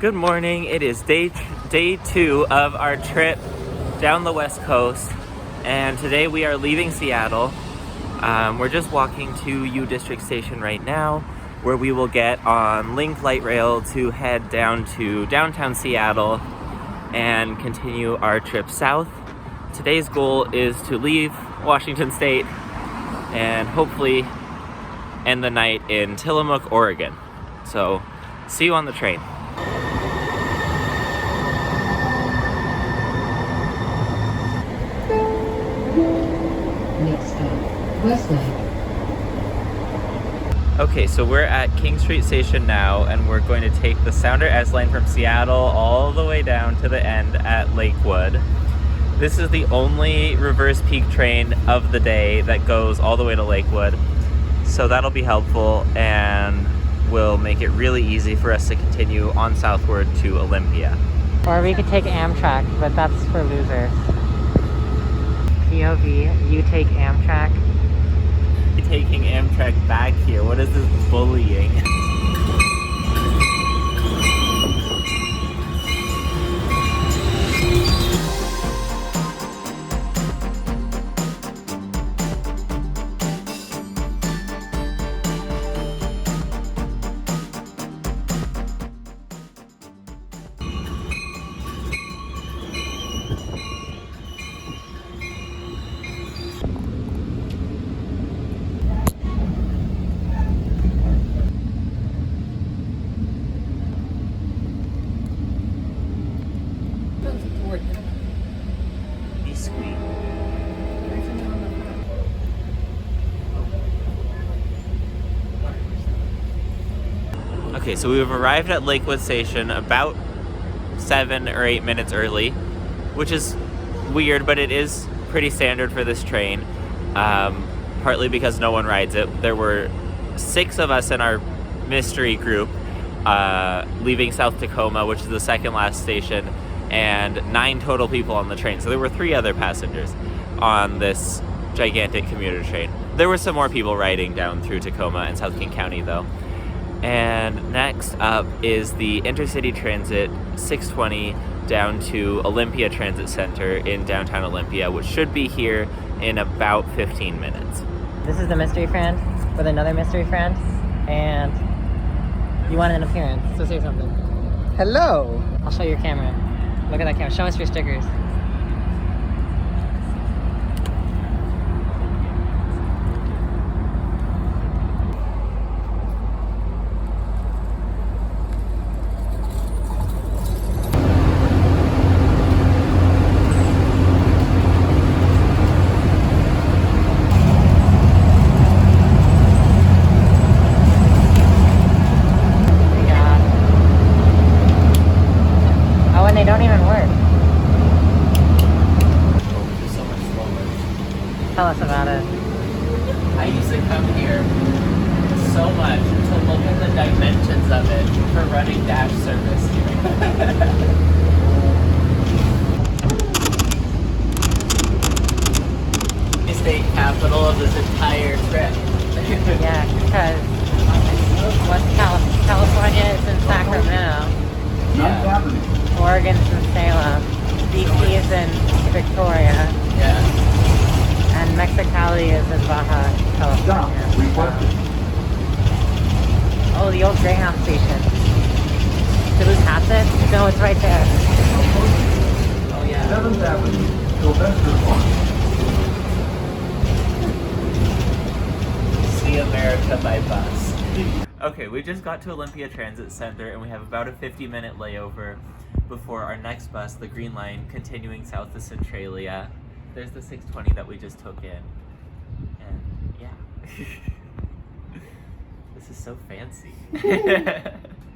Good morning. It is day 2 of our trip down the west coast, and today we are leaving Seattle. We're just walking to U District Station right now, where we will get on Link Light Rail to head down to downtown Seattle and continue our trip south. Today's goal is to leave Washington State and hopefully end the night in Tillamook, Oregon. So, see you on the train. Next stop, Westlake. Okay, so we're at King Street Station now, and we're going to take the Sounder S line from Seattle all the way down to the end at Lakewood. This is the only reverse peak train of the day that goes all the way to Lakewood, so that'll be helpful and will make it really easy for us to continue on southward to Olympia. Or we could take Amtrak, but that's for losers. POV, you take Amtrak. Taking Amtrak back here. What is this bullying? Okay, so we've arrived at Lakewood Station about 7 or 8 minutes early, which is weird, but it is pretty standard for this train, partly because no one rides it. There were 6 of us in our mystery group leaving South Tacoma, which is the second last station, and 9 total people on the train. So there were 3 other passengers on this gigantic commuter train. There were some more people riding down through Tacoma and South King County, though. And next up is the Intercity Transit 620 down to Olympia Transit Center in downtown Olympia, which should be here in about 15 minutes. This is the mystery friend with another mystery friend, and you want an appearance, so say something. Hello! I'll show your camera. Look at that camera. Show us your stickers. They don't even work. Oh, so much slower. Tell us about it. I used to come here so much to look at the dimensions of it for running dash service here. The state capital of this entire trip. Yeah, because California is in Sacramento. Yeah. Oregon's in Salem, DC is in Victoria, Yeah. and Mexicali is in Baja California. Oh, the old Greyhound station. Did we pass it? No, it's right there. Oh yeah. 7th Avenue, Sylvester Park. See America by bus. Okay, we just got to Olympia Transit Center and we have about a 50-minute layover before our next bus, the Green Line, continuing south to Centralia. There's the 620 that we just took in. And yeah. This is so fancy.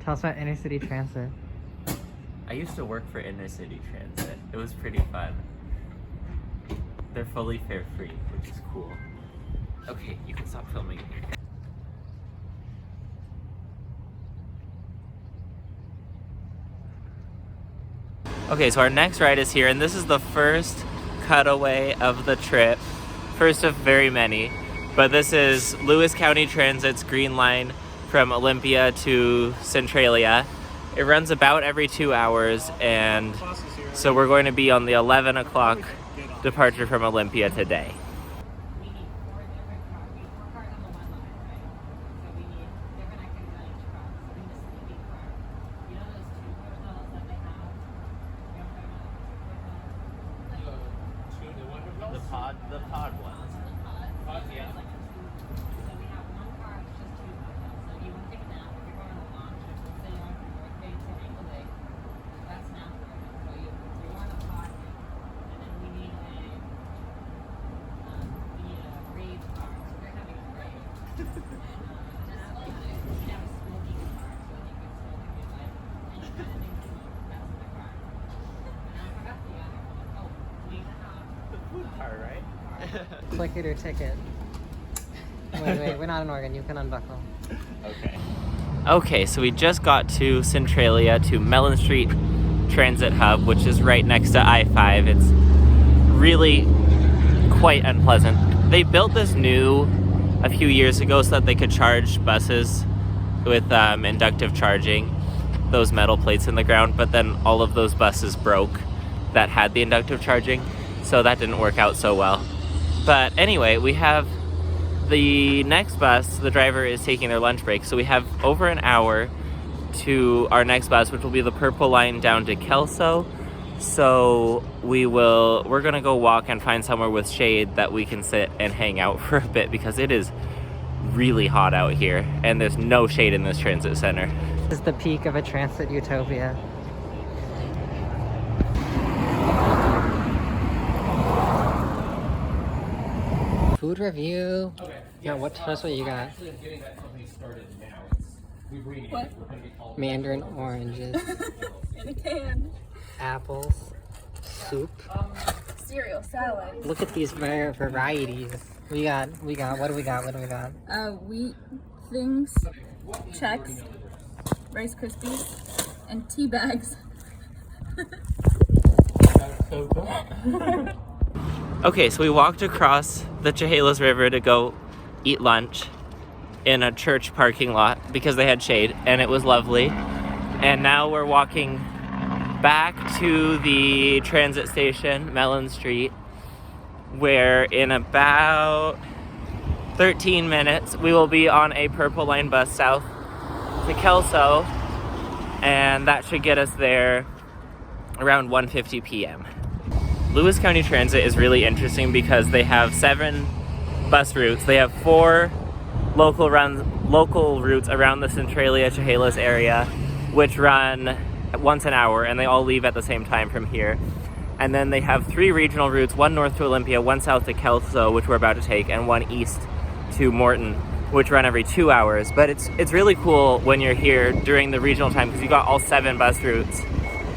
Tell us about Inner City Transit. I used to work for Inner City Transit. It was pretty fun. They're fully fare free, which is cool. Okay, you can stop filming. Okay, so our next ride is here, and this is the first cutaway of the trip. First of very many. But this is Lewis County Transit's Green Line from Olympia to Centralia. It runs about every 2 hours, and so we're going to be on the 11 o'clock departure from Olympia today. The pod ones. Yeah. Click it or ticket. Wait, we're not in Oregon. You can unbuckle. Okay. Okay, so we just got to Centralia, to Mellon Street Transit Hub, which is right next to I-5. It's really quite unpleasant. They built this new a few years ago so that they could charge buses with inductive charging, those metal plates in the ground, but then all of those buses broke that had the inductive charging, so that didn't work out so well. But anyway, we have the next bus. The driver is taking their lunch break, so we have over an hour to our next bus, which will be the purple line down to Kelso. So we're gonna go walk and find somewhere with shade that we can sit and hang out for a bit, because it is really hot out here and there's no shade in this transit center. This is the peak of a transit utopia. Food review. Okay. Yeah, that's what you got. What? Mandarin oranges. In a can. Apples. Soup. Cereal, salad. Look at these varieties. What do we got? What do we got? Wheat things, Chex, Rice Krispies, and tea bags. Okay, so we walked across the Chehalis River to go eat lunch in a church parking lot because they had shade, and it was lovely. And now we're walking back to the transit station, Mellon Street, where in about 13 minutes we will be on a Purple Line bus south to Kelso, and that should get us there around 1:50 p.m. Lewis County Transit is really interesting because they have 7 bus routes. They have 4 local routes around the Centralia Chehalis area, which run once an hour, and they all leave at the same time from here. And then they have 3 regional routes, 1 north to Olympia, 1 south to Kelso, which we're about to take, and 1 east to Morton, which run every 2 hours. But it's really cool when you're here during the regional time because you got all 7 bus routes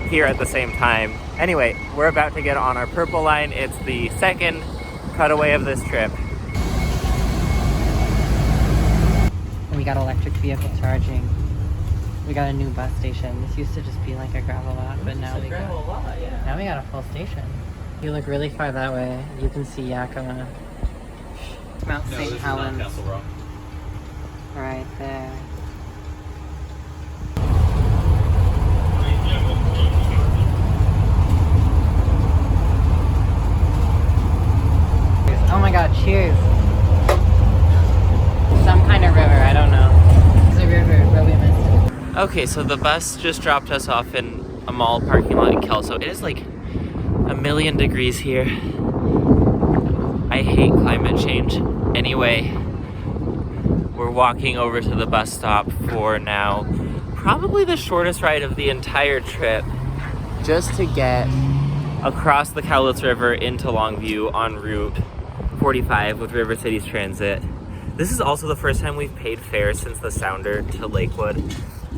here at the same time. Anyway, we're about to get on our Purple Line. It's the second cutaway of this trip. And we got electric vehicle charging. We got a new bus station. This used to just be like a gravel lot, but now we got a full station. You look really far that way. You can see Yakima. Mount St. Helens. Right there. Oh my god, cheers. Some kind of river, I don't know. It's a river, but we missed it. Okay, so the bus just dropped us off in a mall parking lot in Kelso. It is like 1,000,000 degrees here. I hate climate change. Anyway, we're walking over to the bus stop for now probably the shortest ride of the entire trip, just to get across the Cowlitz River into Longview on Route 45 with River Cities Transit. This is also the first time we've paid fare since the Sounder to Lakewood.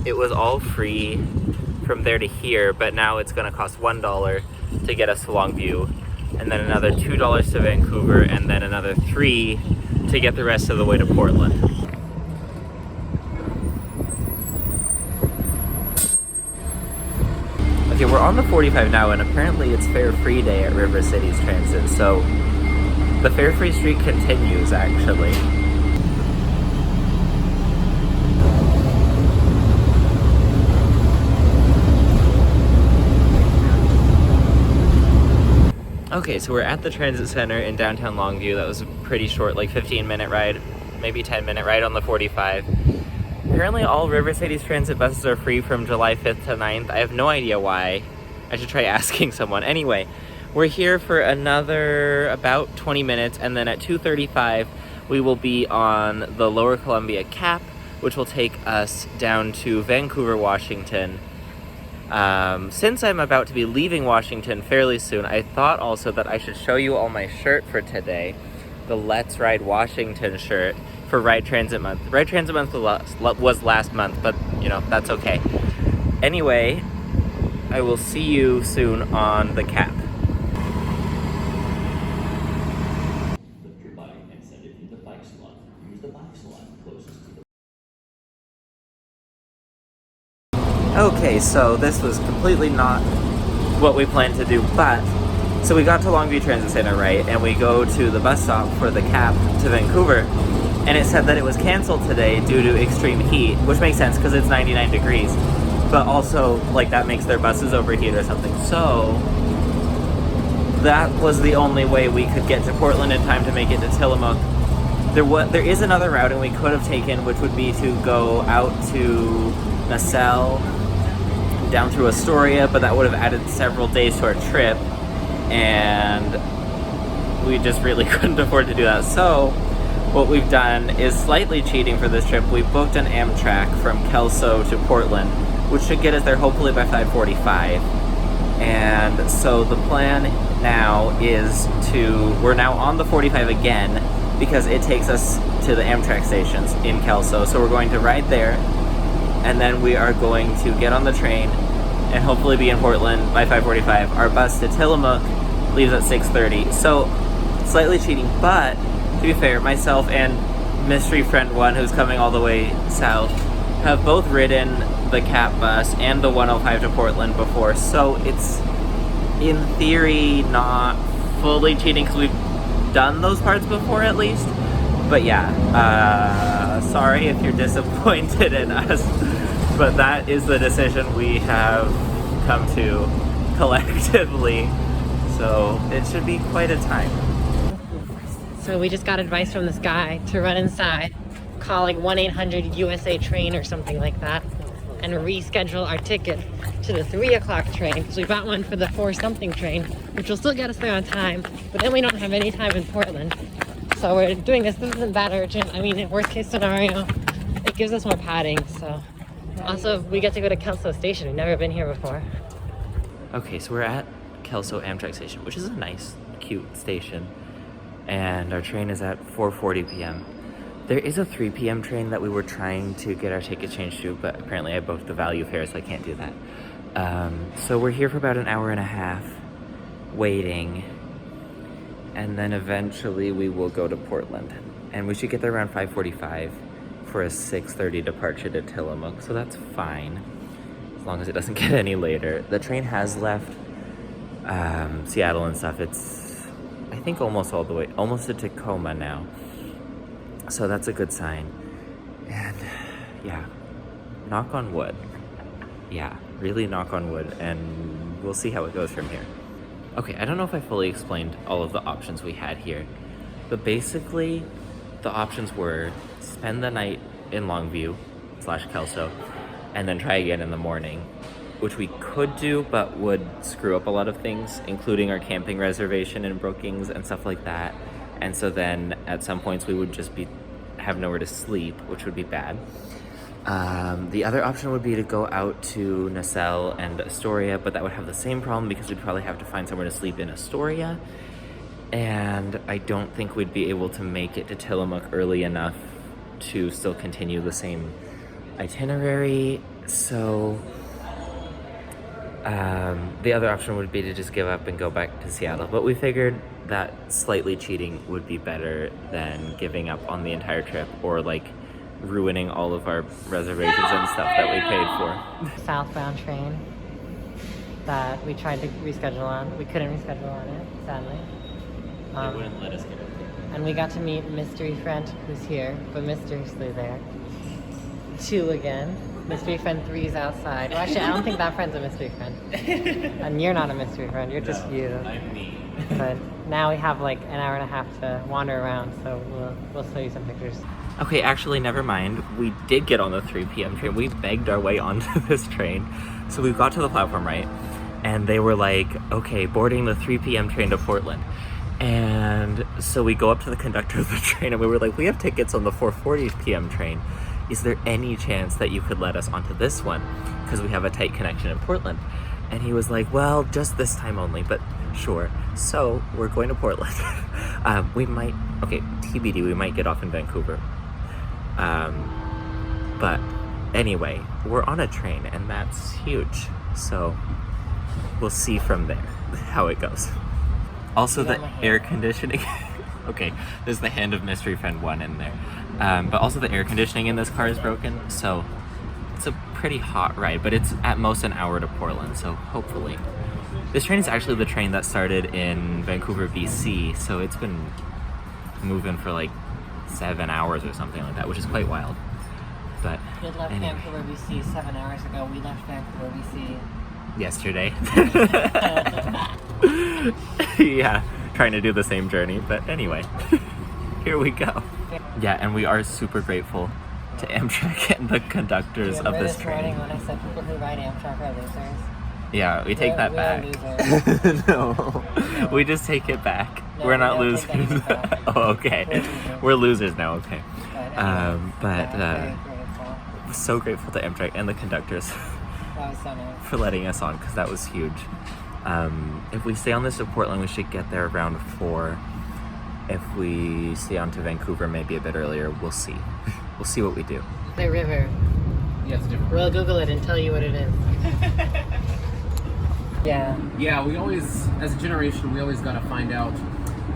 It was all free from there to here, but now it's going to cost $1 to get us to Longview, and then another $2 to Vancouver, and then another $3 to get the rest of the way to Portland. Okay, we're on the 45 now, and apparently it's fare-free day at River Cities Transit, so the fare-free streak continues, actually. Okay, so we're at the transit center in downtown Longview. That was a pretty short, like 15-minute ride, maybe 10-minute ride on the 45. Apparently all River Cities transit buses are free from July 5th to 9th. I have no idea why. I should try asking someone. Anyway, we're here for another about 20 minutes, and then at 2:35 we will be on the Lower Columbia Cap, which will take us down to Vancouver, Washington. Since I'm about to be leaving Washington fairly soon, I thought also that I should show you all my shirt for today. The Let's Ride Washington shirt for Ride Transit Month. Ride Transit Month was last month, but you know, that's okay. Anyway, I will see you soon on the Cap. Lift your bike and send it into the bike slot. Use the bike slot closest to the Okay, so this was completely not what we planned to do, but so we got to Longview Transit Center, right? And we go to the bus stop for the Cap to Vancouver, and it said that it was canceled today due to extreme heat, which makes sense because it's 99 degrees, but also like that makes their buses overheat or something. So that was the only way we could get to Portland in time to make it to Tillamook. There is another routing we could have taken, which would be to go out to Nacelle, down through Astoria, but that would have added several days to our trip, and we just really couldn't afford to do that. So what we've done is slightly cheating for this trip. We booked an Amtrak from Kelso to Portland, which should get us there hopefully by 5:45. And so the plan now is we're now on the 45 again because it takes us to the Amtrak stations in Kelso. So we're going to ride there, and then we are going to get on the train and hopefully be in Portland by 5:45. Our bus to Tillamook leaves at 6:30. So slightly cheating, but to be fair, myself and mystery friend one, who's coming all the way south, have both ridden the Cap bus and the 105 to Portland before. So it's in theory not fully cheating because we've done those parts before at least. But yeah, sorry if you're disappointed in us, but that is the decision we have come to collectively. So it should be quite a time. So we just got advice from this guy to run inside, call like 1-800-USA train or something like that, and reschedule our ticket to the 3 o'clock train, because we bought one for the 4-something train, which will still get us there on time, but then we don't have any time in Portland. So we're doing this. This isn't that urgent. I mean, in worst case scenario, it gives us more padding. So also we get to go to Kelso Station. We've never been here before. Okay, so we're at Kelso Amtrak Station, which is a nice, cute station. And our train is at 4:40 p.m. There is a 3 p.m. train that we were trying to get our ticket changed to, but apparently I booked the value fare, so I can't do that. So we're here for about an hour and a half, waiting, and then eventually we will go to Portland. And we should get there around 5:45 for a 6:30 departure to Tillamook, so that's fine, as long as it doesn't get any later. The train has left Seattle and stuff. It's, I think, almost all the way, almost to Tacoma now. So that's a good sign. And yeah, knock on wood. Yeah, really knock on wood, and we'll see how it goes from here. Okay, I don't know if I fully explained all of the options we had here, but basically the options were spend the night in Longview / Kelso and then try again in the morning, which we could do, but would screw up a lot of things, including our camping reservation in Brookings and stuff like that. And so then at some points we would just have nowhere to sleep, which would be bad. The other option would be to go out to Nacelle and Astoria, but that would have the same problem because we'd probably have to find somewhere to sleep in Astoria. And I don't think we'd be able to make it to Tillamook early enough to still continue the same itinerary. So the other option would be to just give up and go back to Seattle. But we figured that slightly cheating would be better than giving up on the entire trip or like ruining all of our reservations and stuff that we paid for. Southbound train that we tried to reschedule on. We couldn't reschedule on it, sadly. They wouldn't let us get it. And we got to meet mystery friend who's here, but mysteriously there. 2 again. Mystery friend 3's outside. Well, actually, I don't think that friend's a mystery friend. And you're not a mystery friend. You're just you. I'm me. But now we have like an hour and a half to wander around, so we'll show you some pictures. Okay, actually, never mind. We did get on the 3 p.m. train. We begged our way onto this train. So we got to the platform, right? And they were like, okay, boarding the 3 p.m. train to Portland. And so we go up to the conductor of the train and we were like, we have tickets on the 4:40 p.m. train. Is there any chance that you could let us onto this one? Because we have a tight connection in Portland. And he was like, well, just this time only, but sure. So we're going to Portland. We might, okay, TBD, we might get off in Vancouver. But anyway, we're on a train and that's huge. So we'll see from there how it goes. Also the air conditioning. Okay, there's the hand of mystery friend 1 in there. But also the air conditioning in this car is broken. So it's a pretty hot ride, but it's at most an hour to Portland. So hopefully. This train is actually the train that started in Vancouver, BC. So it's been moving for like 7 hours or something like that, which is quite wild. But We left anyway. Vancouver, BC 7 hours ago. We left Vancouver, BC Yesterday. Yeah, trying to do the same journey, but anyway, here we go. Yeah, and we are super grateful to Amtrak and the conductors of Remember this this train. morning when I said people who ride Amtrak are losers? Yeah, we take that We back. are losers. No, we just take it back. No, We're we not don't losers. take anything back. Oh, okay. We're losers now, okay. But very grateful. So grateful to Amtrak and the conductors That was so nice. for letting us on, because that was huge. If we stay on this to Portland, we should get there around 4. If we stay on to Vancouver, maybe a bit earlier, we'll see. We'll see what we do. The river. Yeah, it's different. We'll Google it and tell you what it is. Yeah. Yeah, we always, as a generation, we always got to find out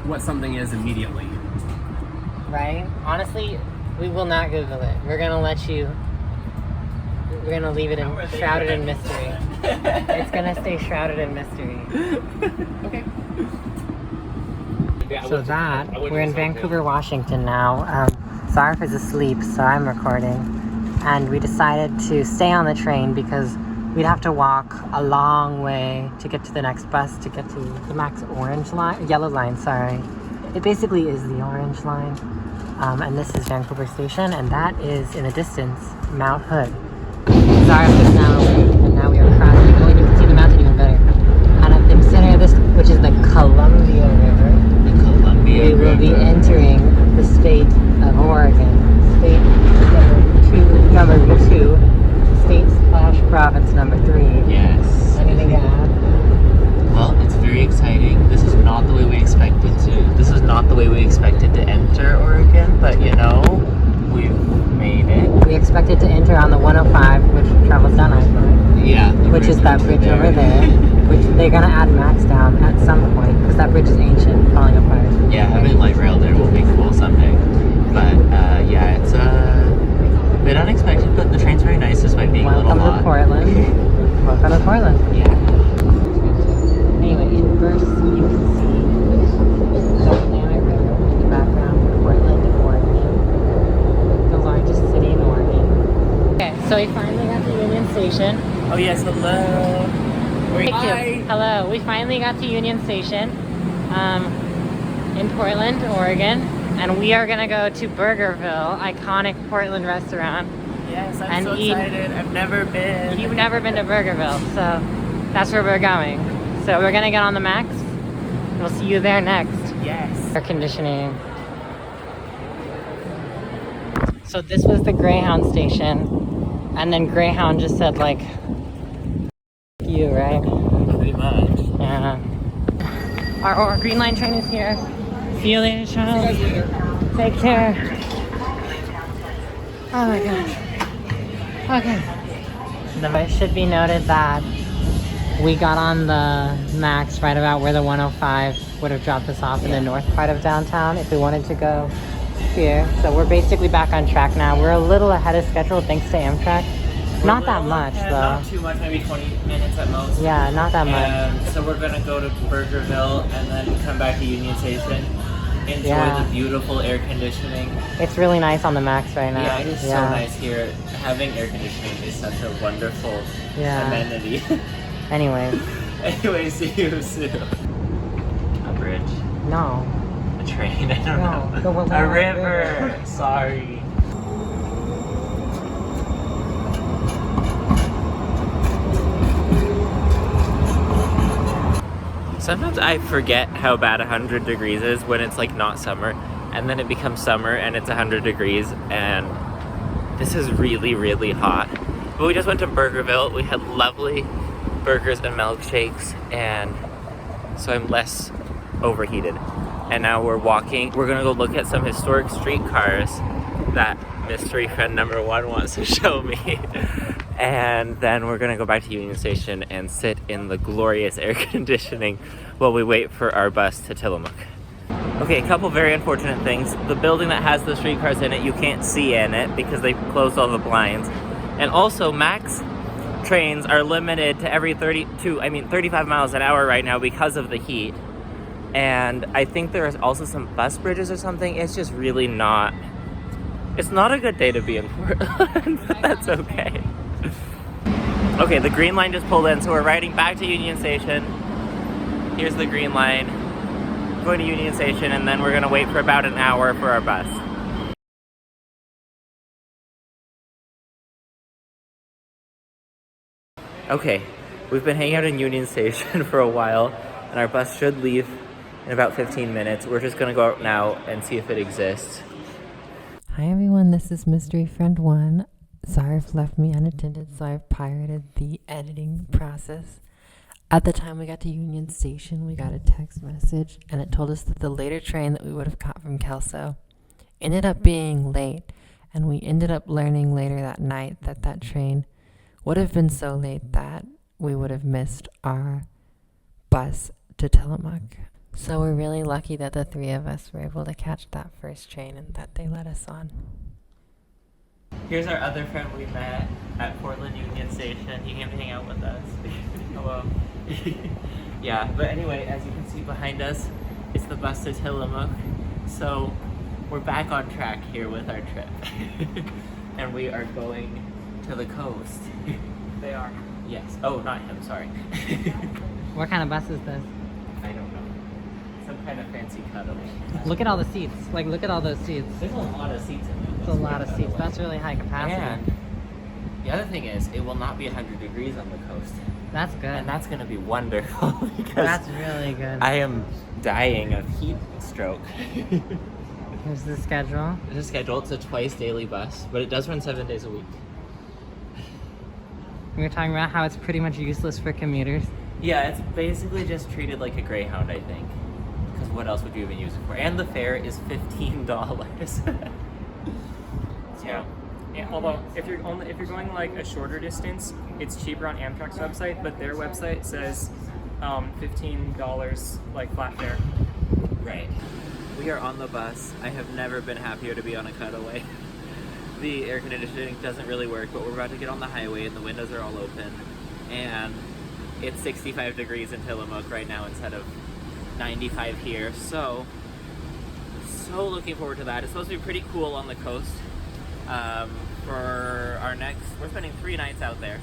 what something is immediately. Right? Honestly, we will not Google it. We're gonna let you. We're gonna leave it shrouded in mystery. It's gonna stay shrouded in mystery. Okay. So we're in Vancouver, Washington now. Zaref is asleep, so I'm recording. And we decided to stay on the train because we'd have to walk a long way to get to the next bus to get to the Max yellow line, sorry. It basically is the orange line. And this is Vancouver Station, and that is in the distance, Mount Hood. Zaref is now awake, and now we are crossing. Oh, and you can see the mountain even better. And at the center of this, which is the Columbia River, we will be entering the state of Oregon. State number 2, state/province number 3. Yes. Anything to add? Well, it's very exciting. This is not the way we expected to. This is not the way we expected to enter Oregon, but you know, we've made it. We expected to enter on the 105, which travels down I-5. Yeah. Which is that bridge over there, which they're gonna add Max down at some point, because that bridge is ancient, falling apart. Yeah, having light rail there will be cool someday. But yeah, it's a bit unexpected, but the train's very nice despite being a little Welcome hot. to Portland. Welcome to Portland. Yeah. Anyway, in verse, you can see the Atlantic River in the background, Portland, Oregon, the largest city in Oregon. Okay, so we finally got to Union Station. Oh yes, hello. Thank you. Hello, we finally got to Union Station in Portland, Oregon, and we are gonna go to Burgerville, iconic Portland restaurant. Yes, I'm And so eat- excited. I've never been. You've never been to Burgerville, so that's where we're going. So we're gonna get on the Max. We'll see you there next. Yes. Air conditioning. So this was the Greyhound station, and then Greyhound just said like, you, right? Pretty much. Yeah. Our Green Line train is here. See you later, child. Take care. Oh my gosh. Okay. It should be noted that we got on the Max right about where the 105 would have dropped us off in the north part of downtown if we wanted to go here. So we're basically back on track now. We're a little ahead of schedule thanks to Amtrak. Not that much though. Not too much, maybe 20 minutes at most. Yeah, not that much. And so we're gonna go to Burgerville and then come back to Union Station. Enjoy Yeah. the beautiful air conditioning. It's really nice on the Max right now. Yeah, it is so nice here. Having air conditioning is such a wonderful Yeah. amenity. Anyway. Anyway, see you soon. bridge? No. A train? I don't No, know. the Willamette A river. River. Sorry. Sometimes I forget how bad 100 degrees is when it's like not summer, and then it becomes summer and it's 100 degrees, and this is really, really hot. But we just went to Burgerville. We had lovely burgers and milkshakes, and so I'm less overheated. And now we're walking. We're gonna go look at some historic streetcars that mystery friend number 1 wants to show me. And then we're gonna go back to Union Station and sit in the glorious air conditioning while we wait for our bus to Tillamook. Okay, a couple very unfortunate things. The building that has the streetcars in it, you can't see in it because they closed all the blinds. And also, max trains are limited to every 35 miles an hour right now because of the heat. And I think there's also some bus bridges or something. It's just really not, it's not a good day to be in Portland, but that's okay. Okay, the green line just pulled in, so we're riding back to Union Station. Here's the green line. Going to Union Station, and then we're gonna wait for about an hour for our bus. Okay, we've been hanging out in Union Station for a while, and our bus should leave in about 15 minutes. We're just gonna go out now and see if it exists. Hi everyone, this is Mystery Friend 1. Zaref left me unattended, so I've pirated the editing process. At the time we got to Union Station, we got a text message, and it told us that the later train that we would have caught from Kelso ended up being late, and we ended up learning later that night that that train would have been so late that we would have missed our bus to Tillamook. So we're really lucky that the 3 of us were able to catch that first train and that they let us on. Here's our other friend we met at Portland Union Station. He came to hang out with us. Hello. Yeah, but anyway, as you can see behind us, it's the bus to Tillamook. So we're back on track here with our trip. And we are going to the coast. They are. Yes. Oh, not him, sorry. What kind of bus is this? I don't know. Some kind of fancy cuddling. Look at all the seats. Like, look at all those seats. There's a lot of seats in there. It's a lot of seats. That's really high capacity. And the other thing is, it will not be 100 degrees on the coast. That's good. And that's going to be wonderful because That's really good. I am dying of heat stroke. Here's the schedule. It's a schedule. It's a twice daily bus, but it does run 7 days a week. We were talking about how it's pretty much useless for commuters. Yeah, it's basically just treated like a Greyhound, I think. Because what else would you even use it for? And the fare is $15. Yeah. Yeah, although if you're going like a shorter distance, it's cheaper on Amtrak's website, but their website says $15 like flat fare. Right. We are on the bus. I have never been happier to be on a cutaway. The air conditioning doesn't really work, but we're about to get on the highway and the windows are all open. And it's 65 degrees in Tillamook right now instead of 95 here. So looking forward to that. It's supposed to be pretty cool on the coast. For our next, we're spending 3 nights out there.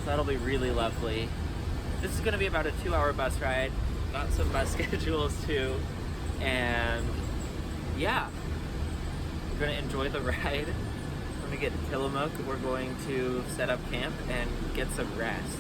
So that'll be really lovely. This is gonna be about a 2-hour bus ride. Got some bus schedules too. And yeah, we're gonna enjoy the ride. When we get to Tillamook, we're going to set up camp and get some rest.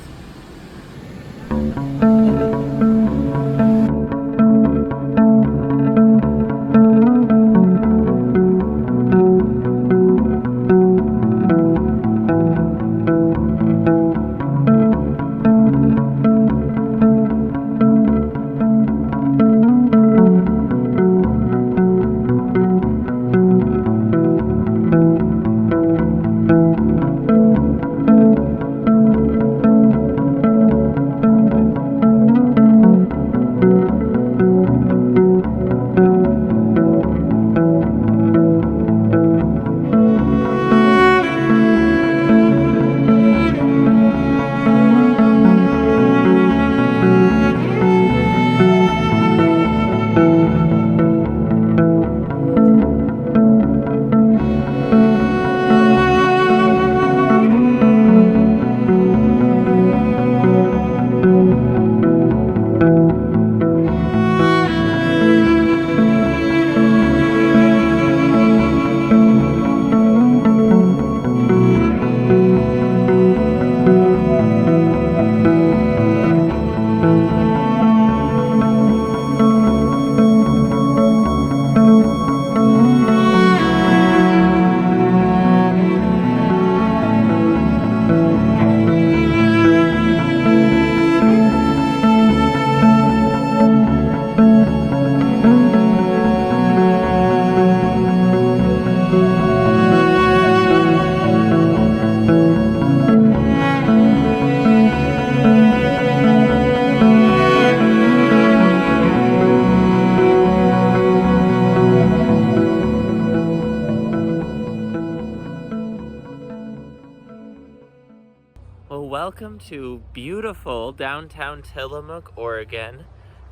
to beautiful downtown Tillamook, Oregon.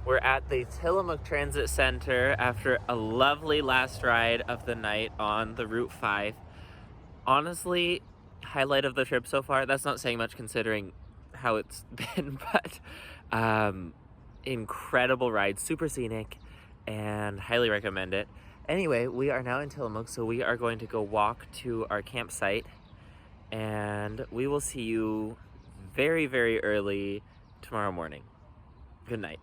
We're at the Tillamook Transit Center after a lovely last ride of the night on the Route 5. Honestly, highlight of the trip so far. That's not saying much considering how it's been, but incredible ride, super scenic, and highly recommend it. Anyway, we are now in Tillamook, so we are going to go walk to our campsite, and we will see you very, very early tomorrow morning. Good night.